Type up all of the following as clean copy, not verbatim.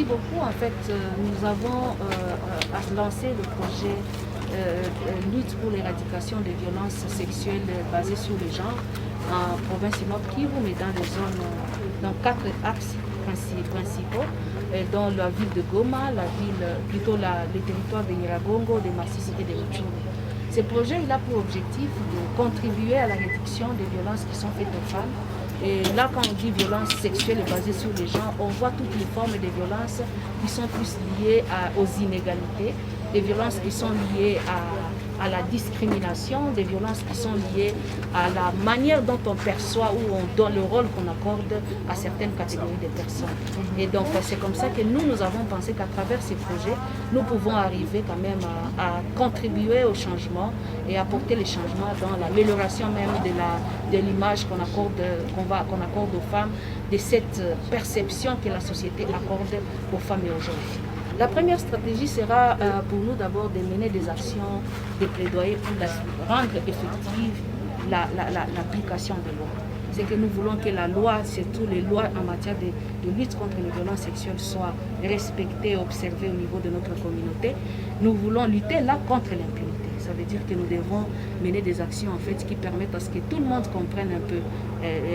beaucoup. En fait, nous avons lancé le projet lutte pour l'éradication des violences sexuelles basées sur le genre en province Nord Kivu, mais dans les zones, dans 4 axes principaux, dans la ville de Goma, les territoires de Nyiragongo, de Masisi et de Rutshuru. Ce projet il a pour objectif de contribuer à la réduction des violences qui sont faites aux femmes. Et là, quand on dit violence sexuelle basée sur les genres, on voit toutes les formes de violences qui sont plus liées aux inégalités, des violences qui sont liées à la discrimination, des violences qui sont liées à la manière dont on perçoit ou on donne le rôle qu'on accorde à certaines catégories de personnes. Et donc c'est comme ça que nous avons pensé qu'à travers ces projets, nous pouvons arriver quand même à contribuer au changement et apporter les changements dans l'amélioration même de l'image qu'on accorde aux femmes, de cette perception que la société accorde aux femmes et aux jeunes filles. La première stratégie sera pour nous d'abord de mener des actions de plaidoyer pour rendre effective l'application des lois. C'est que nous voulons que la loi, surtout les lois en matière de lutte contre les violences sexuelles, soient respectées et observées au niveau de notre communauté. Nous voulons lutter là contre l'impunité. Ça veut dire que nous devons mener des actions en fait, qui permettent à ce que tout le monde comprenne un peu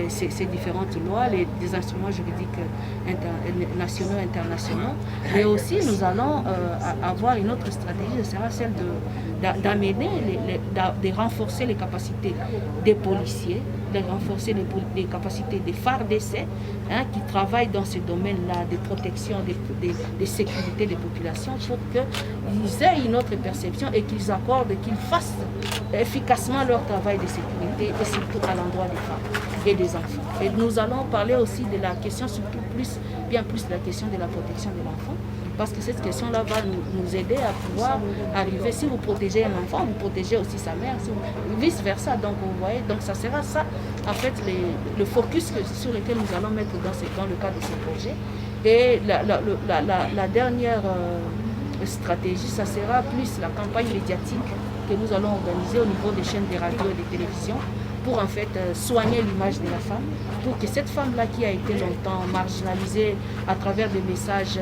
ces différentes lois, des instruments juridiques nationaux et internationaux. Mais aussi, nous allons avoir une autre stratégie, ce sera celle d'amener, de renforcer les capacités des policiers, de renforcer les capacités des phares d'essai qui travaillent dans ce domaine-là de protection, de sécurité des populations pour qu'ils aient une autre perception et qu'ils accordent, qu'ils fassent efficacement leur travail de sécurité et surtout à l'endroit des femmes et des enfants. Et nous allons parler aussi de la question, surtout bien plus de la question de la protection de l'enfant. Parce que cette question-là va nous aider à pouvoir arriver. Si vous protégez un enfant, vous protégez aussi sa mère, vice-versa. Donc, vous voyez, donc ça sera ça, en fait, le focus sur lequel nous allons mettre dans le cadre de ce projet. Et la dernière stratégie, ça sera plus la campagne médiatique que nous allons organiser au niveau des chaînes de radio et de télévision pour en fait soigner l'image de la femme, pour que cette femme-là qui a été longtemps marginalisée à travers des messages,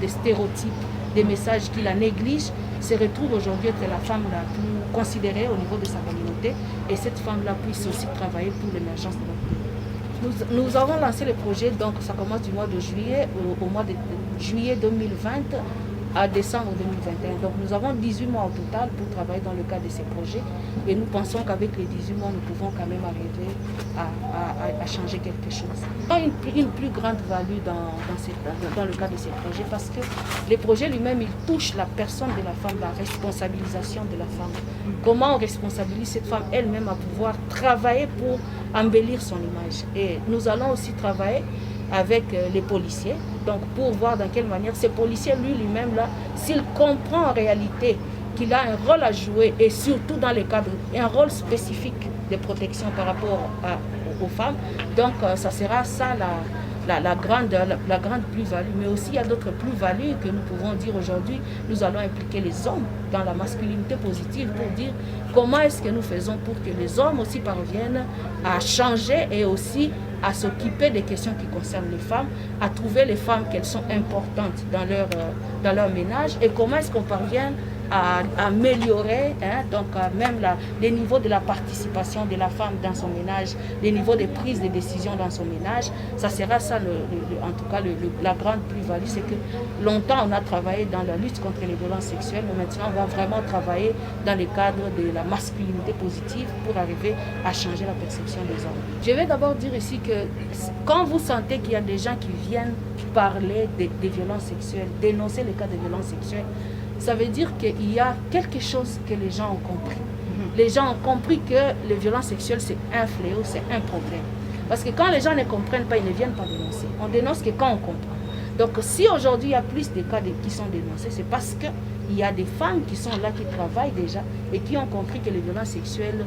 des stéréotypes, des messages qui la négligent, se retrouve aujourd'hui être la femme la plus considérée au niveau de sa communauté et cette femme-là puisse aussi travailler pour l'émergence de notre pays. Nous avons lancé le projet, donc ça commence du mois de juillet, au mois de juillet 2020, à décembre 2021. Donc nous avons 18 mois au total pour travailler dans le cadre de ces projets et nous pensons qu'avec les 18 mois, nous pouvons quand même arriver à changer quelque chose. Une plus grande value dans le cadre de ces projets parce que les projets lui-même, ils touchent la personne de la femme, la responsabilisation de la femme. Comment on responsabilise cette femme elle-même à pouvoir travailler pour embellir son image. Et nous allons aussi travailler avec les policiers, donc pour voir dans quelle manière ces policiers lui-même là, s'il comprend en réalité qu'il a un rôle à jouer et surtout dans les cadres, un rôle spécifique de protection par rapport aux femmes, donc ça sera ça la grande plus-value. Mais aussi il y a d'autres plus-values que nous pouvons dire aujourd'hui. Nous allons impliquer les hommes dans la masculinité positive pour dire comment est-ce que nous faisons pour que les hommes aussi parviennent à changer et aussi à s'occuper des questions qui concernent les femmes, à trouver les femmes qu'elles sont importantes dans leur ménage et comment est-ce qu'on parvient à améliorer donc même les niveaux de la participation de la femme dans son ménage, les niveaux de prise de décision dans son ménage. Ça sera ça, en tout cas, la grande plus-value, c'est que longtemps on a travaillé dans la lutte contre les violences sexuelles, mais maintenant on va vraiment travailler dans le cadre de la masculinité positive pour arriver à changer la perception des hommes. Je vais d'abord dire ici que quand vous sentez qu'il y a des gens qui viennent parler des violences sexuelles, dénoncer les cas de violences sexuelles, ça veut dire qu'il y a quelque chose que les gens ont compris. Les gens ont compris que les violences sexuelles, c'est un fléau, c'est un problème. Parce que quand les gens ne comprennent pas, ils ne viennent pas dénoncer. On dénonce que quand on comprend. Donc si aujourd'hui il y a plus de cas qui sont dénoncés, c'est parce qu'il y a des femmes qui sont là, qui travaillent déjà et qui ont compris que les violences sexuelles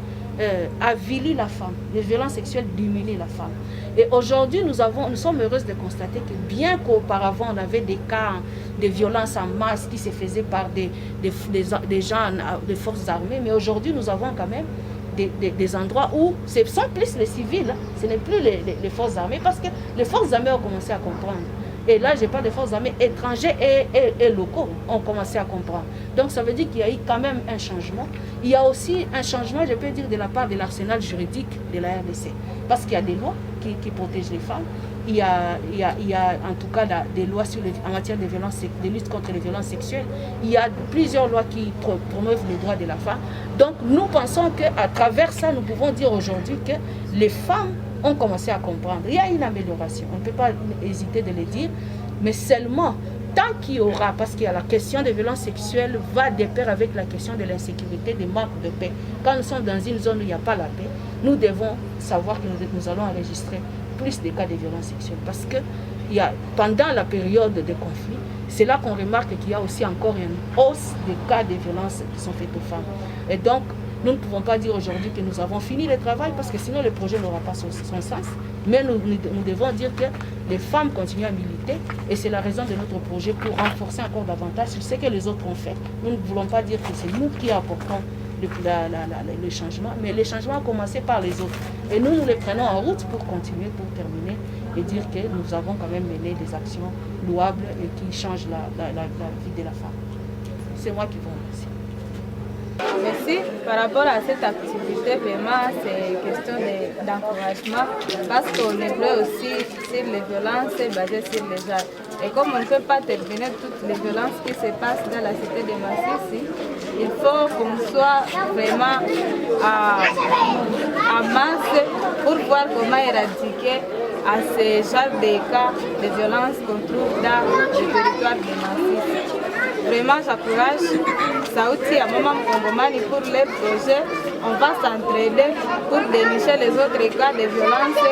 avilissent la femme. Les violences sexuelles diminuent la femme. Et aujourd'hui, nous sommes heureuses de constater que bien qu'auparavant, on avait des cas de violences en masse qui se faisaient par des gens, des forces armées, mais aujourd'hui, nous avons quand même des endroits où ce sont plus les civils, ce n'est plus les forces armées, parce que les forces armées ont commencé à comprendre Et là, je parle des forces armées étrangères et locaux ont commencé à comprendre. Donc ça veut dire qu'il y a eu quand même un changement. Il y a aussi un changement, je peux dire, de la part de l'arsenal juridique de la RDC. Parce qu'il y a des lois qui protègent les femmes. Il y a en tout cas des lois en matière de lutte contre les violences sexuelles. Il y a plusieurs lois qui promeuvent les droits de la femme. Donc nous pensons qu'à travers ça, nous pouvons dire aujourd'hui que les femmes ont commencé à comprendre. Il y a une amélioration, on ne peut pas hésiter de le dire, mais seulement tant qu'il y aura, parce qu'il y a la question des violences sexuelles va de pair avec la question de l'insécurité, des manques de paix. Quand nous sommes dans une zone où il n'y a pas la paix, nous devons savoir que nous allons enregistrer plus de cas de violences sexuelles. Parce que pendant la période de conflit, c'est là qu'on remarque qu'il y a aussi encore une hausse des cas de violences qui sont faites aux femmes. Et donc, nous ne pouvons pas dire aujourd'hui que nous avons fini le travail parce que sinon le projet n'aura pas son sens. Mais nous devons dire que les femmes continuent à militer et c'est la raison de notre projet pour renforcer encore davantage ce que les autres ont fait. Nous ne voulons pas dire que c'est nous qui apportons le changement, mais le changement a commencé par les autres. Et nous les prenons en route pour continuer, pour terminer et dire que nous avons quand même mené des actions louables et qui changent la vie de la femme. C'est moi qui vous remercie. Merci. Par rapport à cette activité, vraiment, c'est question d'encouragement parce qu'on est vrai aussi sur les violences basées sur les genres. Et comme on ne peut pas terminer toutes les violences qui se passent dans la cité de Massissi, il faut qu'on soit vraiment à masse pour voir comment éradiquer à ces genres de cas de violence qu'on trouve dans le territoire de Massissi. Vraiment, j'encourage Sauti à Maman Kongomani pour les projets. On va s'entraider pour dénicher les autres cas de violence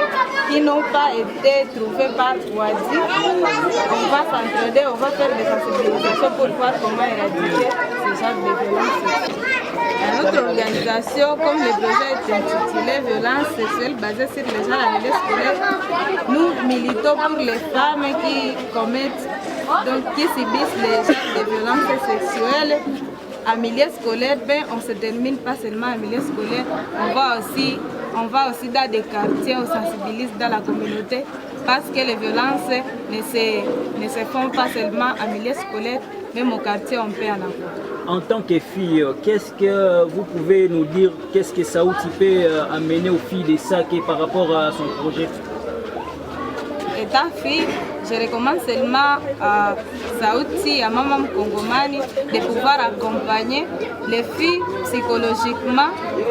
qui n'ont pas été trouvés par Ouadzi. On va s'entraider, on va faire des sensibilisations pour voir comment éradiquer ce genre de violence. Notre organisation, comme le projet est intitulé Violence sexuelle basée sur les genres en milieu scolaire, nous militons pour les femmes qui commettent, qui subissent les genres de violences sexuelles en milieu scolaire. Ben, on ne se termine pas seulement en milieu scolaire, on va aussi dans des quartiers, on sensibilise dans la communauté parce que les violences ne se font pas seulement en milieu scolaire, même au quartier on peut en avoir. En tant que fille, qu'est-ce que vous pouvez nous dire, qu'est-ce que Sauti peut amener aux filles de Sake par rapport à son projet? Étant fille, je recommande seulement à Sauti, à Maman Kongomani, de pouvoir accompagner les filles psychologiquement,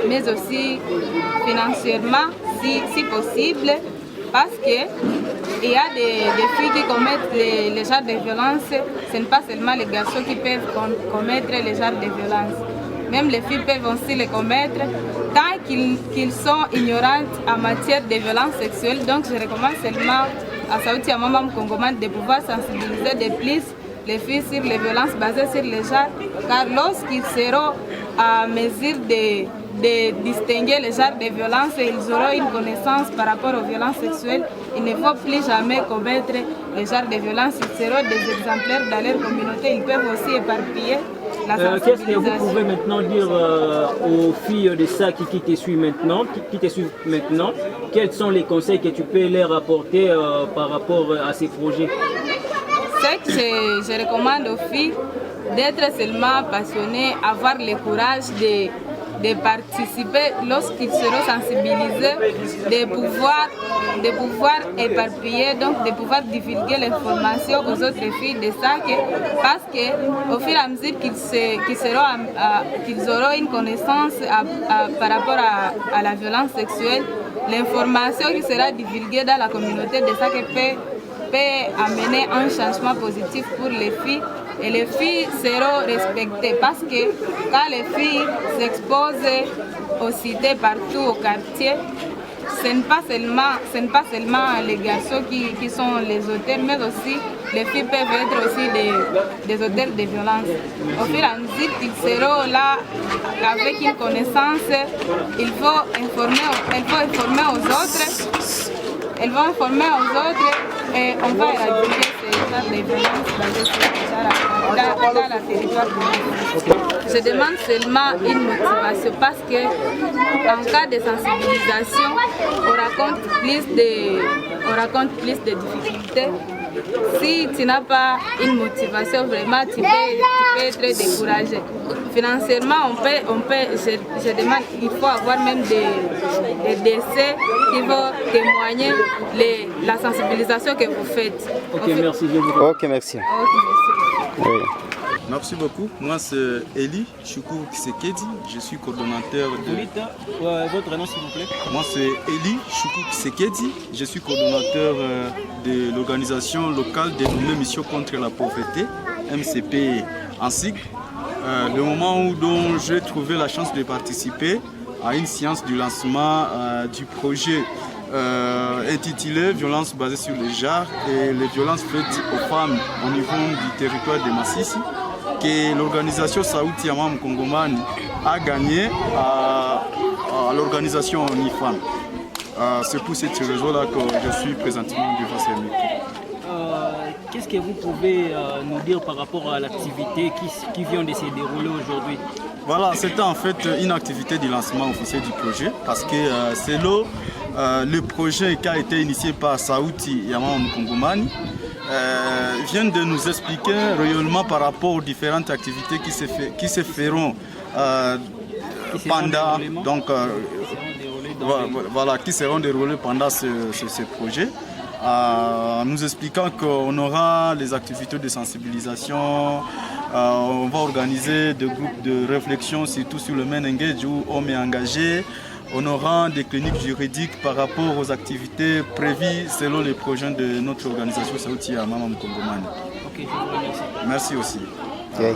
mais aussi financièrement, si possible, parce qu'il y a des filles qui commettent les genres de violences, ce n'est pas seulement les garçons qui peuvent commettre les genres de violences. Même les filles peuvent aussi les commettre tant qu'ils sont ignorantes en matière de violences sexuelles. Donc je recommande seulement à Sauti à Maman Kongomani de pouvoir sensibiliser de plus les filles sur les violences basées sur les genres, car lorsqu'ils seront à mesure de distinguer les genres de violences et ils auront une connaissance par rapport aux violences sexuelles, il ne faut plus jamais commettre les genres de violences. Ils seront des exemplaires dans leur communauté, ils peuvent aussi éparpiller la sensibilisation. Qu'est-ce que vous pouvez maintenant dire aux filles de ça qui te suivent maintenant, quels sont les conseils que tu peux leur apporter par rapport à ces projets? Ce que je recommande aux filles, d'être seulement passionnées, avoir le courage de participer lorsqu'ils seront sensibilisés, de pouvoir éparpiller, donc de pouvoir divulguer l'information aux autres filles de ça, parce qu'au fur et à mesure qu'ils auront une connaissance par rapport à la violence sexuelle, l'information qui sera divulguée dans la communauté de ça peut amener un changement positif pour les filles. Et les filles seront respectées parce que quand les filles s'exposent aux cités, partout au quartier, ce n'est pas seulement les garçons qui sont les auteurs, mais aussi les filles peuvent être aussi des auteurs de violences. Au fur et à mesure qu'ils seront là avec une connaissance, il faut informer aux autres. Elles vont informer aux autres et on va éradiquer ces genres de violences dans la territoire. Je demande seulement une motivation parce que en cas de sensibilisation, on raconte plus de difficultés si tu n'as pas une motivation, vraiment, tu peux être découragé. Financièrement, je demande, il faut avoir même des décès qui vont témoigner la sensibilisation que vous faites. Ok, merci. Ok, merci. Oui. Merci beaucoup. Moi, c'est Eli Choukou Kisekedi. Je suis coordonnateur de... Votre nom, s'il vous plaît? Moi, c'est Eli Choukou Kisekedi. Je suis coordonnateur de l'organisation locale dénommée Mission contre la pauvreté, MCP en sigle. Le moment dont j'ai trouvé la chance de participer à une séance du lancement du projet intitulé « Violences basées sur le genre et les violences faites aux femmes au niveau du territoire de Massissi », que l'organisation Sauti ya Mama Mkongomani a gagné à l'organisation ONIFAM. C'est pour cette raison-là que je suis présentement devant ces micros. Qu'est-ce que vous pouvez nous dire par rapport à l'activité qui vient de se dérouler aujourd'hui? Voilà, c'était en fait une activité du lancement officiel du projet parce que c'est le projet qui a été initié par Sauti ya Mama Mkongomani vient de nous expliquer réellement par rapport aux différentes activités qui se feront pendant qui seront déroulées pendant ce projet. Nous expliquant qu'on aura les activités de sensibilisation, on va organiser des groupes de réflexion surtout sur le main engage où on est engagé. On aura des cliniques juridiques par rapport aux activités prévues selon les projets de notre organisation Sauti ya Mama Mkongomani. Ok, je vous remercie. Merci aussi. Okay.